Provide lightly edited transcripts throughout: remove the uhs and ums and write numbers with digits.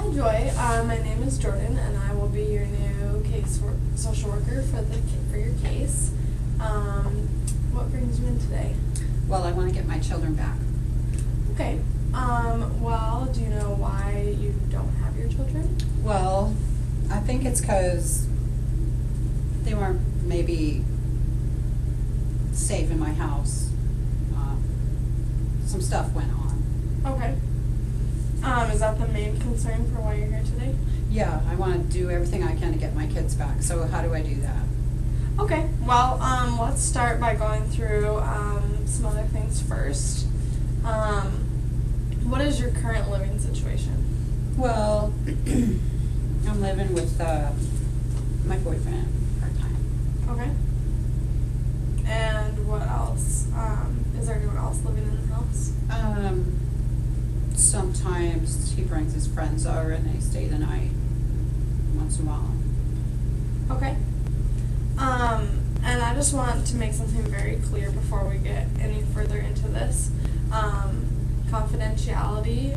Hi Joy, my name is Jordan and I will be your new social worker for your case. What brings you in today? Well, I want to get my children back. Okay. Well, do you know why you don't have your children? Well, I think it's because they weren't maybe safe in my house. Some stuff went on. Okay. Is that the main concern for why you're here today? Yeah, I want to do everything I can to get my kids back. So how do I do that? Okay. Well, let's start by going through some other things first. What is your current living situation? Well, I'm living with my boyfriend part-time. Okay. And what else? Is there anyone else living in the house? Sometimes he brings his friends over and they stay the night once in a while. Okay. And I just want to make something very clear before we get any further into this. Confidentiality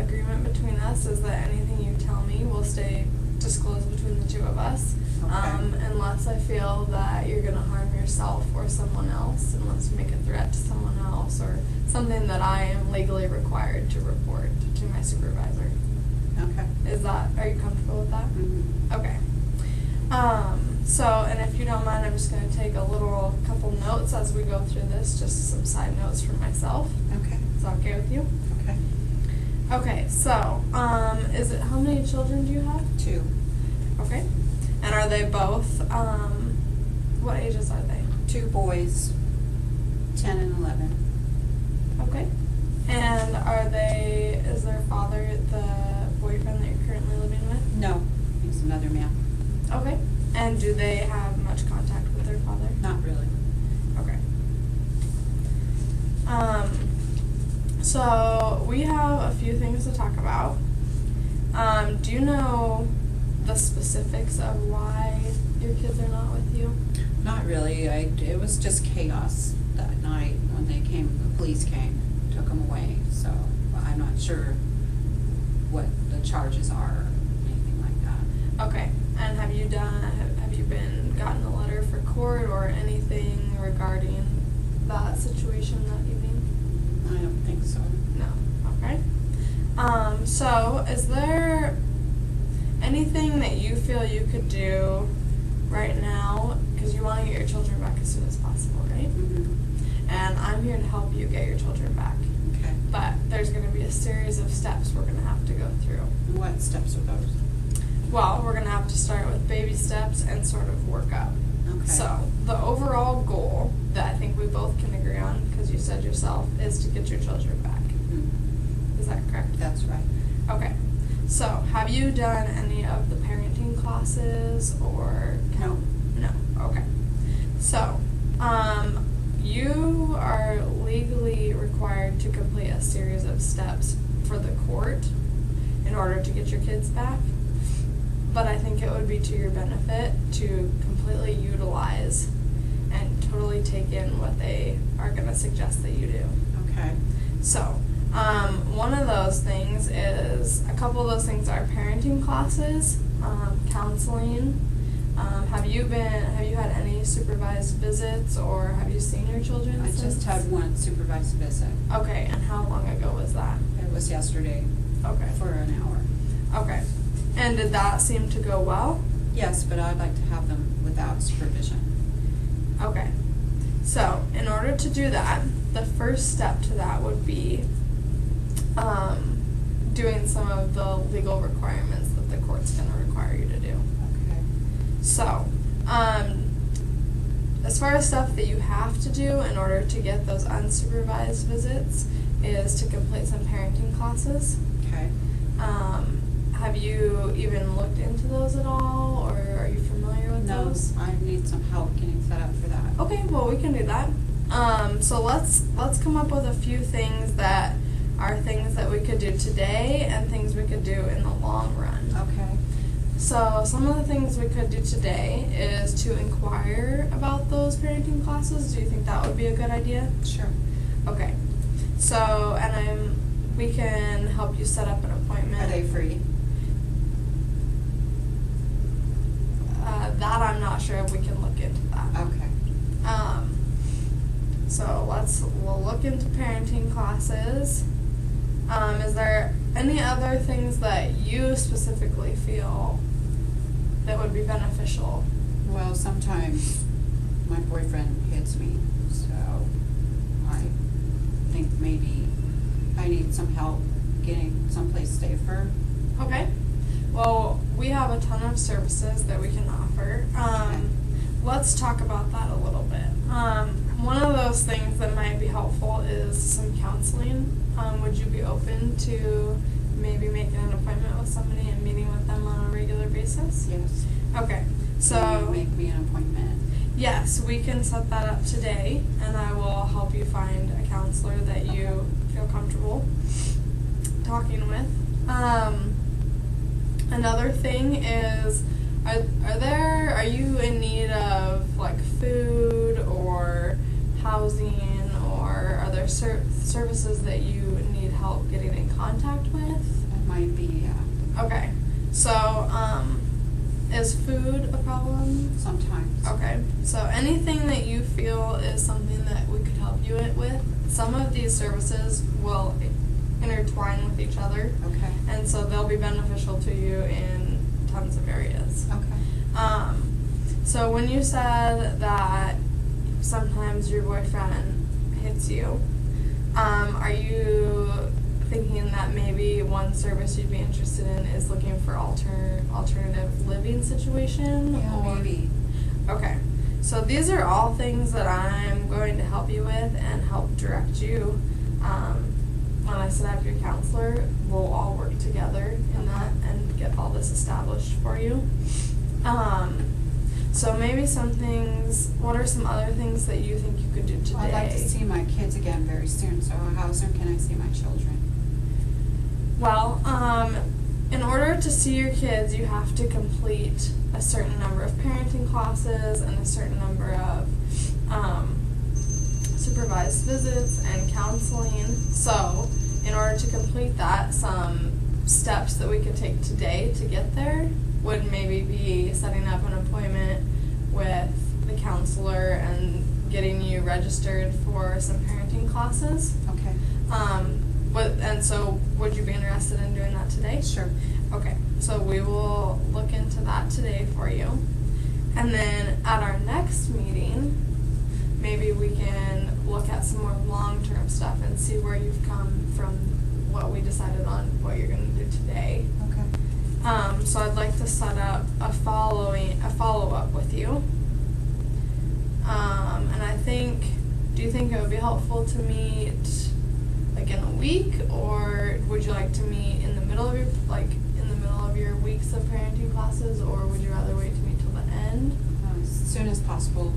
agreement between us is that anything you tell me will stay disclosed between the two of us. Okay. Unless I feel that you're going to harm yourself or someone else, unless you make a threat to someone else or something that I am legally required to report to my supervisor. Okay. Are you comfortable with that? Mm-hmm. Okay. And if you don't mind, I'm just going to take a couple notes as we go through this, just some side notes for myself. Okay. Is that okay with you? Okay. Okay, so, how many children do you have? 2. Okay. And are they both, what ages are they? 2 boys, 10 and 11. Okay. And is their father the boyfriend that you're currently living with? No, he's another man. Okay. And do they have much contact with their father? Not really. Okay. So we have a few things to talk about. Do you know the specifics of why your kids are not with you? Not really. It was just chaos that night when the police came, took them away. So I'm not sure what the charges are or anything like that. Okay. And have you gotten a letter for court or anything regarding that situation that evening? I don't think so. No. Okay. So is there anything that you feel you could do right now, because you want to get your children back as soon as possible, right? Mm-hmm. And I'm here to help you get your children back. Okay. But there's going to be a series of steps we're going to have to go through. What steps are those? Well, we're going to have to start with baby steps and sort of work up. Okay. So the overall goal that I think we both can agree on, because you said yourself, is to get your children back. Mm-hmm. Is that correct? That's right. Okay. So have you done any of the parenting classes or? No. No. Okay. So, you are legally required to complete a series of steps for the court in order to get your kids back. But I think it would be to your benefit to completely utilize and totally take in what they are going to suggest that you do. Okay. So, one of those things is, a couple of those things are parenting classes, counseling. Have you had any supervised visits, or have you seen your children I since? just had one supervised visit. Okay, and how long ago was that? It was yesterday Okay. for an hour. Okay. And did that seem to go well? Yes, but I'd like to have them without supervision. Okay. So, in order to do that, the first step to that would be doing some of the legal requirements that the court's going to require you to do. Okay. So, as far as stuff that you have to do in order to get those unsupervised visits is to complete some parenting classes. Okay. Have you even looked into those at all, or are you familiar with No, those? I need some help getting set up for that. Okay, well, we can do that. So let's come up with a few things that are things that we could do today and things we could do in the long run. Okay. So some of the things we could do today is to inquire about those parenting classes. Do you think that would be a good idea? Sure. Okay. So, we can help you set up an appointment. Are they free? that I'm not sure if we can look into that. Okay. So we'll look into parenting classes. Is there any other things that you specifically feel that would be beneficial? Well, sometimes my boyfriend hits me, so I think maybe I need some help getting someplace safer. Okay. Well, we have a ton of services that we can offer. Let's talk about that a little bit. One of those things that might be helpful is some counseling. Would you be open to maybe making an appointment with somebody and meeting with them on a regular basis? Yes. Okay. Can So you make me an appointment? yes, we can set that up today, and I will help you find a counselor that you feel comfortable talking with. Another thing is, are you in need of like food or housing, or are there services that you need help getting in contact with? It might be, yeah. Okay, so is food a problem? Sometimes. Okay, so anything that you feel is something that we could help you with, some of these services will intertwine with each other, Okay. and so they'll be beneficial to you in tons of areas. Okay. So when you said that sometimes your boyfriend hits you, are you thinking that maybe one service you'd be interested in is looking for alternative living situation? Yeah, or? maybe. Okay, so these are all things that I'm going to help you with and help direct you. When I set up your counselor, we'll all work together in that and get all this established for you. So maybe some things, what are some other things that you think you could do today? I'd like to see my kids again very soon, so how soon can I see my children? Well, in order to see your kids, you have to complete a certain number of parenting classes and a certain number of supervised visits and counseling. So, in order to complete that, some steps that we could take today to get there would maybe be setting up an appointment with the counselor and getting you registered for some parenting classes. Okay. And so would you be interested in doing that today? Sure. Okay, so we will look into that today for you. And then at our next meeting, maybe we can look at some more long-term stuff and see where you've come from what we decided on what you're going to do today. Okay. So I'd like to set up a follow-up with you. And I think, do you think it would be helpful to meet like in a week, or would you like to meet in the middle of your weeks of parenting classes, or would you rather wait to meet till the end? As soon as possible.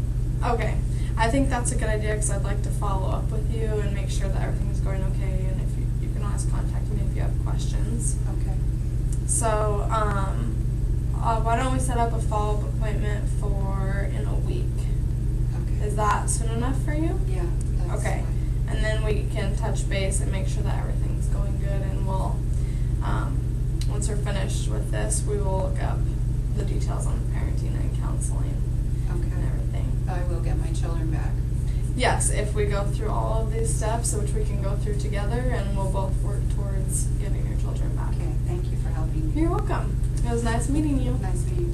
Okay, I think that's a good idea because I'd like to follow up with you and make sure that everything's going okay, and if you can always contact me if you have questions. Okay. So, why don't we set up a follow-up appointment for in a week? Okay. Is that soon enough for you? Yeah, that's Okay. fine. And then we can touch base and make sure that everything's going good, and we'll, once we're finished with this, we will look up the details on the parenting and counseling and Okay. everything. I will get my children back. Yes, if we go through all of these steps, which we can go through together, and we'll both work towards getting your children back. Okay, thank you for helping me. You're welcome. It was nice meeting you. Nice meeting you